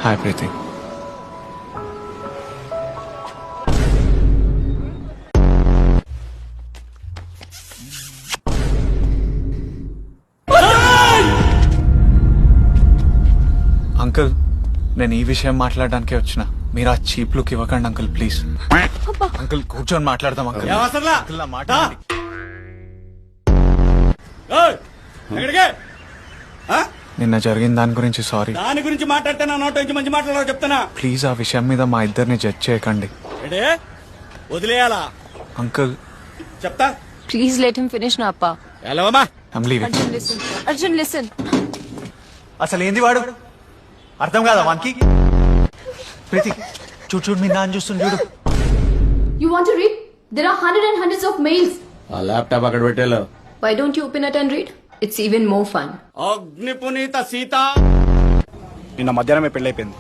Hi ప్రీతి. Uncle, నేను ఈ విషయం మాట్లాడడానికే వచ్చిన. మీరు ఆ చీప్ లుక్ ఇవ్వకండి అంకుల్, ప్లీజ్. అంకుల్ కూర్చొని మాట్లాడదాం అంకుల్. అంకుల్, నా మాట వినండి. నిన్న జరిగిన దాని గురించి సారీ. దాని గురించి మాట్లాడితే నా నోట్ నుంచి మంచి మాట్లాడాలో చెప్తానా? ప్లీజ్ ఆ విషయం మీద మా ఇద్దరిని జడ్జ్ చేయకండి. వదిలేయాలా? అంకుల్ చెప్తా. Please let him finish, Nappa. ఎలావమ్మా? I'm leaving. Arjun, listen. Arjun, listen. అసలు ఏంది వాడు? అర్థం కాదా వానికి? ప్రీతి చూడు చూడు, మీ నాన్న చూస్తుంది చూడు. You want to read? There are hundreds and hundreds of mails. ఆ ల్యాప్టాప్ అక్కడ పెట్టేలో. Why don't you open it and read? It's even more fun. అగ్ని పునీత సీత. నిన్న మధ్యాహ్నమే పెళ్ళైపోయింది.